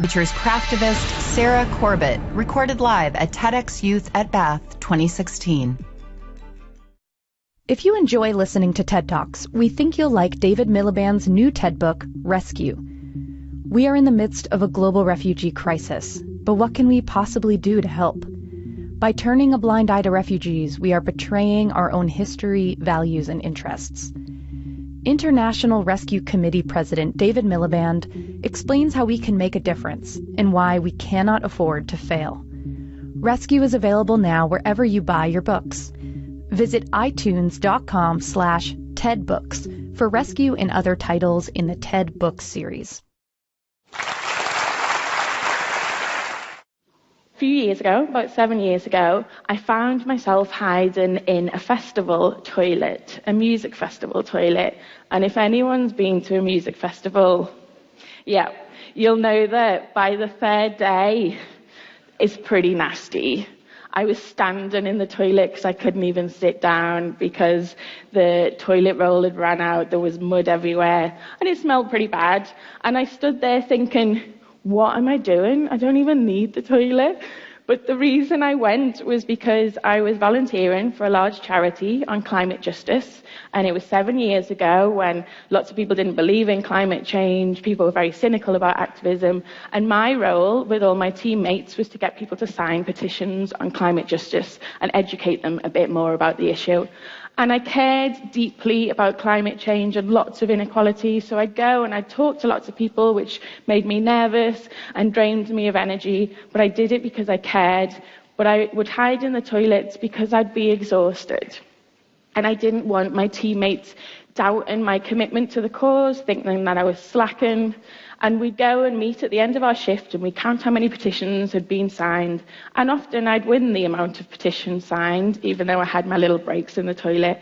features craftivist Sarah Corbett, recorded live at TEDx Youth at Bath 2016. If you enjoy listening to TED Talks, we think you'll like David Miliband's new TED book, Rescue. We are in the midst of a global refugee crisis, but what can we possibly do to help? By turning a blind eye to refugees, we are betraying our own history, values, and interests. International Rescue Committee President David Miliband explains how we can make a difference and why we cannot afford to fail. Rescue is available now wherever you buy your books. Visit itunes.com/TEDbooks for Rescue and other titles in the TED Books series. A few years ago, about 7 years ago, I found myself hiding in a festival toilet, a music festival toilet. And if anyone's been to a music festival, yeah, you'll know that by the third day, it's pretty nasty. I was standing in the toilet because I couldn't even sit down because the toilet roll had run out, there was mud everywhere, and it smelled pretty bad. And I stood there thinking, what am I doing? I don't even need the toilet. But the reason I went was because I was volunteering for a large charity on climate justice. And it was 7 years ago when lots of people didn't believe in climate change. People were very cynical about activism. And my role with all my teammates was to get people to sign petitions on climate justice and educate them a bit more about the issue. And I cared deeply about climate change and lots of inequality. So I'd go and I'd talk to lots of people, which made me nervous and drained me of energy. But I did it because I cared. But I would hide in the toilets because I'd be exhausted. And I didn't want my teammates doubting my commitment to the cause, thinking that I was slacking. And we'd go and meet at the end of our shift and we'd count how many petitions had been signed. And often I'd win the amount of petitions signed, even though I had my little breaks in the toilet.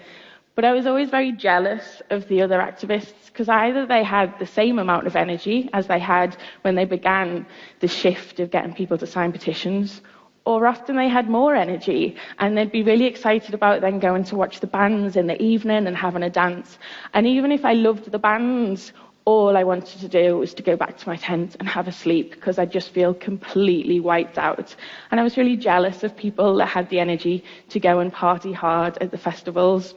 But I was always very jealous of the other activists because either they had the same amount of energy as they had when they began the shift of getting people to sign petitions, or often they had more energy and they'd be really excited about then going to watch the bands in the evening and having a dance. And even if I loved the bands, all I wanted to do was to go back to my tent and have a sleep because I just feel completely wiped out. And I was really jealous of people that had the energy to go and party hard at the festivals.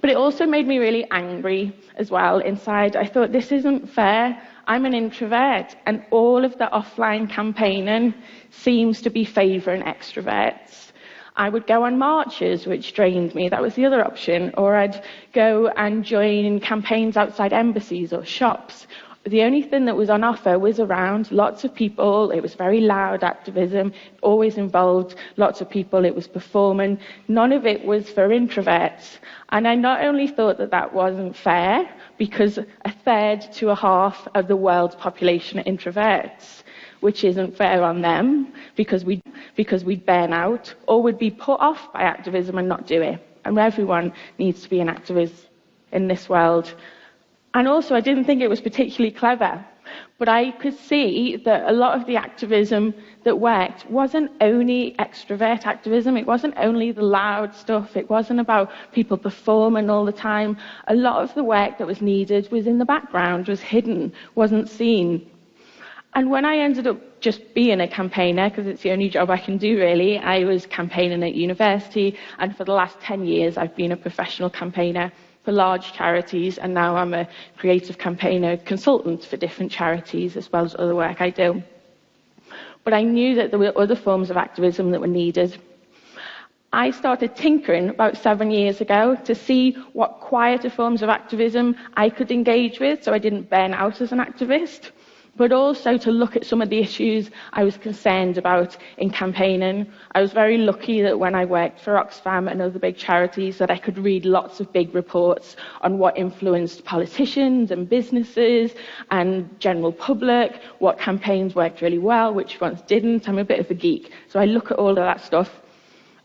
But it also made me really angry as well inside. I thought, this isn't fair. I'm an introvert, and all of the offline campaigning seems to be favouring extroverts. I would go on marches, which drained me. That was the other option. Or I'd go and join campaigns outside embassies or shops. The only thing that was on offer was around lots of people. It was very loud activism, always involved lots of people. It was performing. None of it was for introverts. And I not only thought that that wasn't fair, because a third to a half of the world's population are introverts, which isn't fair on them, because we'd burn out, or would be put off by activism and not do it. And everyone needs to be an activist in this world. And also, I didn't think it was particularly clever, but I could see that a lot of the activism that worked wasn't only extrovert activism, it wasn't only the loud stuff, it wasn't about people performing all the time. A lot of the work that was needed was in the background, was hidden, wasn't seen. And when I ended up just being a campaigner, because it's the only job I can do really, I was campaigning at university, and for the last 10 years I've been a professional campaigner for large charities, and now I'm a creative campaigner consultant for different charities as well as other work I do. But I knew that there were other forms of activism that were needed. I started tinkering about 7 years ago to see what quieter forms of activism I could engage with so I didn't burn out as an activist, but also to look at some of the issues I was concerned about in campaigning. I was very lucky that when I worked for Oxfam and other big charities that I could read lots of big reports on what influenced politicians and businesses and general public, what campaigns worked really well, which ones didn't. I'm a bit of a geek, so I look at all of that stuff.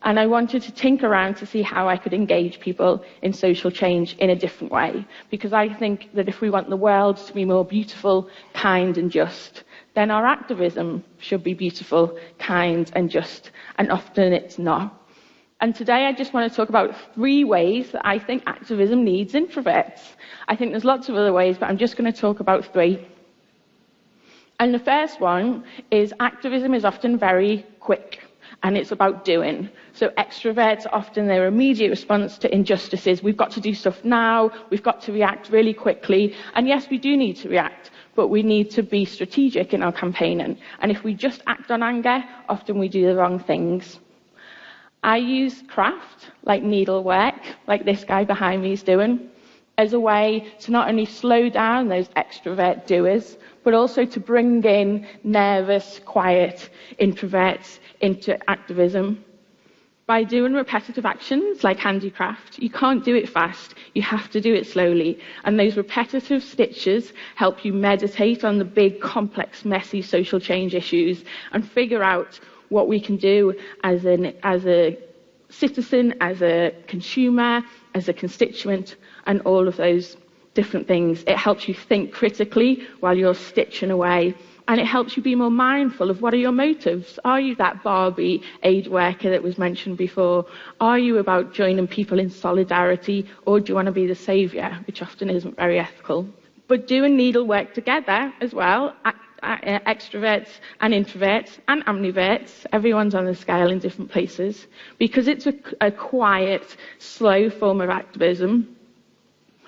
And I wanted to tinker around to see how I could engage people in social change in a different way. Because I think that if we want the world to be more beautiful, kind and just, then our activism should be beautiful, kind and just. And often it's not. And today I just want to talk about 3 ways that I think activism needs introverts. I think there's lots of other ways, but I'm just going to talk about 3. And the first one is activism is often very quick, and it's about doing. So extroverts, often their immediate response to injustices, we've got to do stuff now, we've got to react really quickly. And yes, we do need to react, but we need to be strategic in our campaigning. And if we just act on anger, often we do the wrong things. I use craft, like needlework, like this guy behind me is doing, as a way to not only slow down those extrovert doers, but also to bring in nervous, quiet introverts into activism. By doing repetitive actions like handicraft, you can't do it fast, you have to do it slowly. And those repetitive stitches help you meditate on the big, complex, messy social change issues and figure out what we can do as a citizen, as a consumer, as a constituent, and all of those different things. It helps you think critically while you're stitching away. And it helps you be more mindful of what are your motives. Are you that Barbie aid worker that was mentioned before? Are you about joining people in solidarity? Or do you want to be the saviour, which often isn't very ethical? But doing needlework together as well, extroverts and introverts and ambiverts, everyone's on the scale in different places. Because it's a quiet, slow form of activism,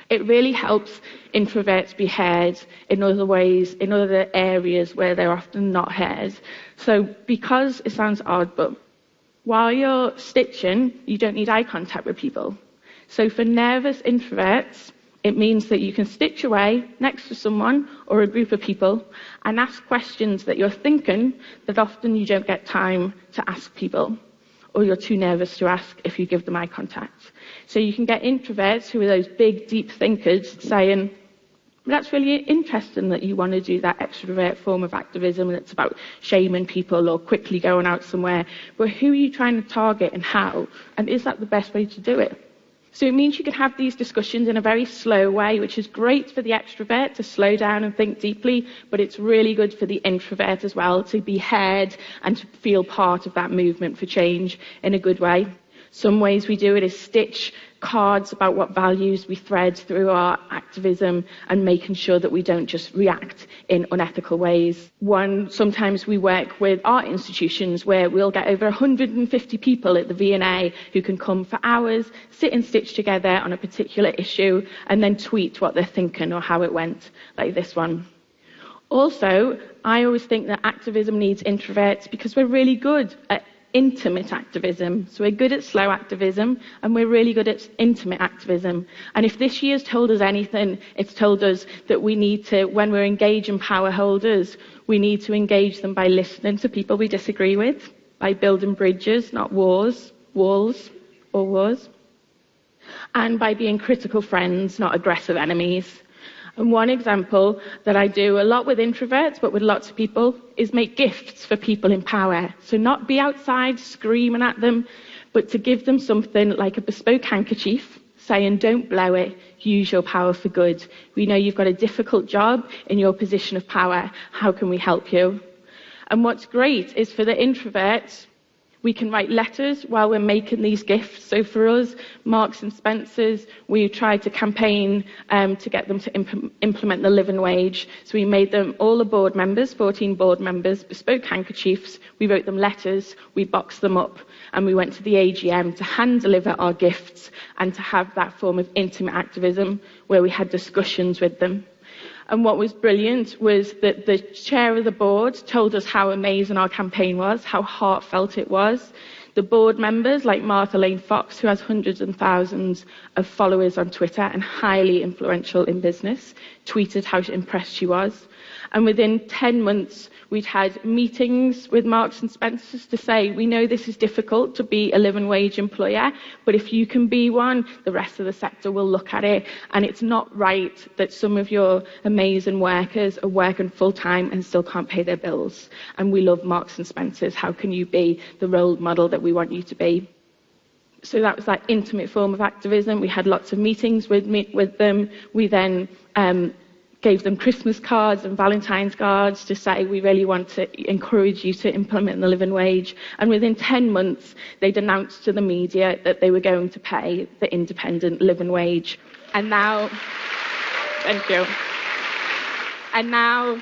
it really helps introverts be heard in other ways, in other areas where they're often not heard. So because it sounds odd, but while you're stitching, you don't need eye contact with people. So for nervous introverts, it means that you can stitch away next to someone or a group of people and ask questions that you're thinking that often you don't get time to ask people, or you're too nervous to ask if you give them eye contact. So you can get introverts who are those big, deep thinkers saying, that's really interesting that you want to do that extrovert form of activism that's about shaming people or quickly going out somewhere. But who are you trying to target and how? And is that the best way to do it? So it means you can have these discussions in a very slow way, which is great for the extrovert to slow down and think deeply, but it's really good for the introvert as well to be heard and to feel part of that movement for change in a good way. Some ways we do it is stitch cards about what values we thread through our activism and making sure that we don't just react in unethical ways. Sometimes we work with art institutions where we'll get over 150 people at the V&A who can come for hours, sit and stitch together on a particular issue and then tweet what they're thinking or how it went, like this one. Also, I always think that activism needs introverts because we're really good at intimate activism. So we're good at slow activism and we're really good at intimate activism. And if this year's told us anything, it's told us that we need to, when we're engaging power holders, we need to engage them by listening to people we disagree with, by building bridges, not walls, and by being critical friends, not aggressive enemies. And one example that I do a lot with introverts, but with lots of people, is make gifts for people in power. So not be outside screaming at them, but to give them something like a bespoke handkerchief, saying, don't blow it, use your power for good. We know you've got a difficult job in your position of power. How can we help you? And what's great is for the introverts, we can write letters while we're making these gifts. So for us, Marks and Spencer's, we tried to campaign to get them to implement the living wage. So we made them, all the board members, 14 board members, bespoke handkerchiefs. We wrote them letters, we boxed them up, and we went to the AGM to hand deliver our gifts and to have that form of intimate activism where we had discussions with them. And what was brilliant was that the chair of the board told us how amazing our campaign was, how heartfelt it was. The board members, like Martha Lane Fox, who has hundreds and thousands of followers on Twitter and highly influential in business, tweeted how impressed she was. And within 10 months, we'd had meetings with Marks and Spencer's to say, we know this is difficult to be a living wage employer, but if you can be one, the rest of the sector will look at it. And it's not right that some of your amazing workers are working full time and still can't pay their bills. And we love Marks and Spencer's. How can you be the role model that we want you to be? So that was that intimate form of activism. We had lots of meetings with them. We then gave them Christmas cards and Valentine's cards to say we really want to encourage you to implement the living wage. And within 10 months, they'd announced to the media that they were going to pay the independent living wage. And now, thank you. And now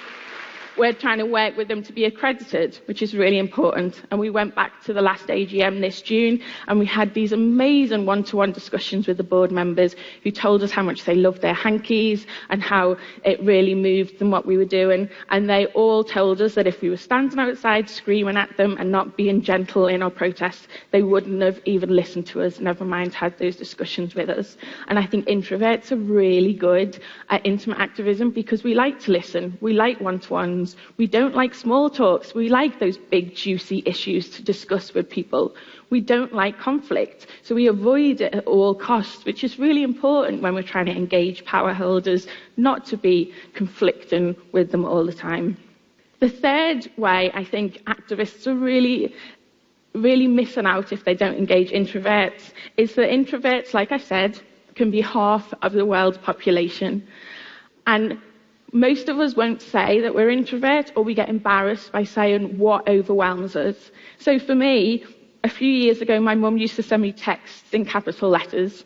we're trying to work with them to be accredited, which is really important. And we went back to the last AGM this June, and we had these amazing one-to-one discussions with the board members who told us how much they loved their hankies and how it really moved them what we were doing. And they all told us that if we were standing outside screaming at them and not being gentle in our protests, they wouldn't have even listened to us, never mind had those discussions with us. And I think introverts are really good at intimate activism because we like to listen, we like one-to-ones, we don't like small talks, we like those big juicy issues to discuss with people. We don't like conflict, so we avoid it at all costs, which is really important when we're trying to engage power holders, not to be conflicting with them all the time. The third way I think activists are really missing out if they don't engage introverts is that introverts, like I said, can be half of the world's population. And most of us won't say that we're introverts, or we get embarrassed by saying what overwhelms us. So for me, a few years ago, my mum used to send me texts in capital letters,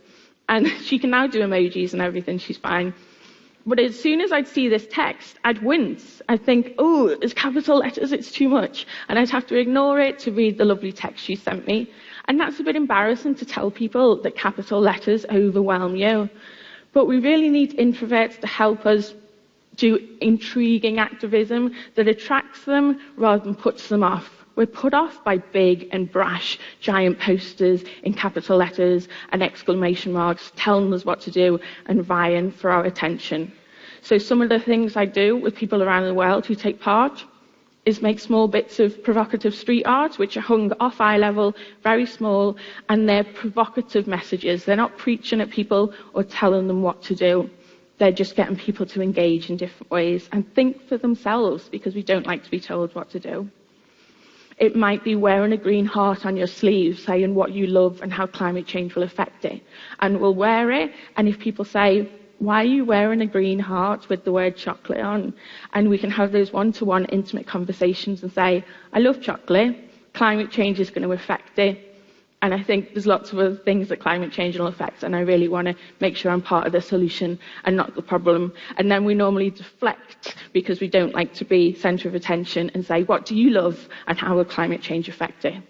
and she can now do emojis and everything, she's fine. But as soon as I'd see this text, I'd wince. I'd think, oh, it's capital letters, it's too much. And I'd have to ignore it to read the lovely text she sent me. And that's a bit embarrassing to tell people that capital letters overwhelm you. But we really need introverts to help us do intriguing activism that attracts them rather than puts them off. We're put off by big and brash giant posters in capital letters and exclamation marks telling us what to do and vying for our attention. So some of the things I do with people around the world who take part is make small bits of provocative street art, which are hung off eye level, very small, and they're provocative messages. They're not preaching at people or telling them what to do. They're just getting people to engage in different ways and think for themselves, because we don't like to be told what to do. It might be wearing a green heart on your sleeve, saying what you love and how climate change will affect it. And we'll wear it, and if people say, why are you wearing a green heart with the word chocolate on? And we can have those one-to-one intimate conversations and say, I love chocolate, climate change is going to affect it. And I think there's lots of other things that climate change will affect, and I really want to make sure I'm part of the solution and not the problem. And then we normally deflect because we don't like to be centre of attention and say, what do you love and how will climate change affect it?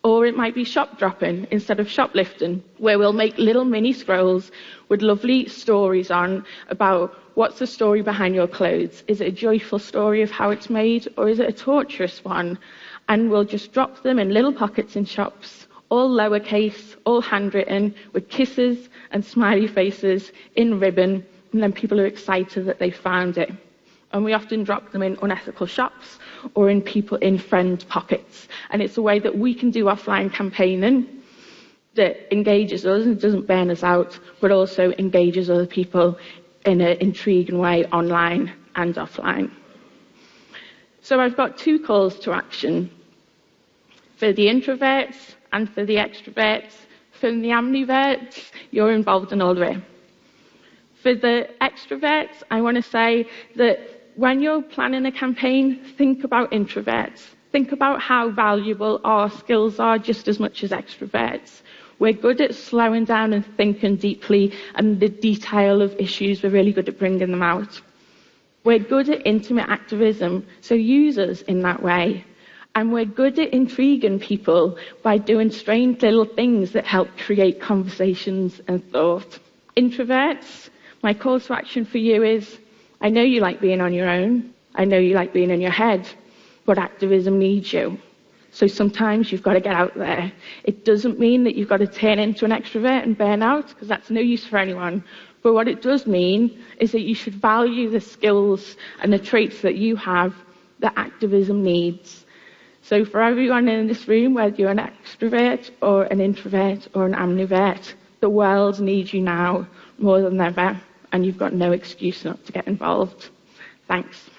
Or it might be shop dropping instead of shoplifting, where we'll make little mini scrolls with lovely stories on about what's the story behind your clothes. Is it a joyful story of how it's made, or is it a torturous one? And we'll just drop them in little pockets in shops, all lowercase, all handwritten, with kisses and smiley faces in ribbon, and then people are excited that they found it. And we often drop them in unethical shops or in friend pockets. And it's a way that we can do offline campaigning that engages us and doesn't burn us out, but also engages other people in an intriguing way online and offline. So I've got two calls to action for the introverts and for the extroverts. For the ambiverts, you're involved in all of it. For the extroverts, I want to say that when you're planning a campaign, think about introverts. Think about how valuable our skills are just as much as extroverts. We're good at slowing down and thinking deeply, and the detail of issues, we're really good at bringing them out. We're good at intimate activism, so use us in that way. And we're good at intriguing people by doing strange little things that help create conversations and thought. Introverts, my call to action for you is, I know you like being on your own. I know you like being in your head, but activism needs you. So sometimes you've got to get out there. It doesn't mean that you've got to turn into an extrovert and burn out, because that's no use for anyone. But what it does mean is that you should value the skills and the traits that you have that activism needs. So for everyone in this room, whether you're an extrovert or an introvert or an ambivert, the world needs you now more than ever, and you've got no excuse not to get involved. Thanks.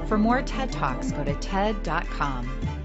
For more TED Talks, go to TED.com.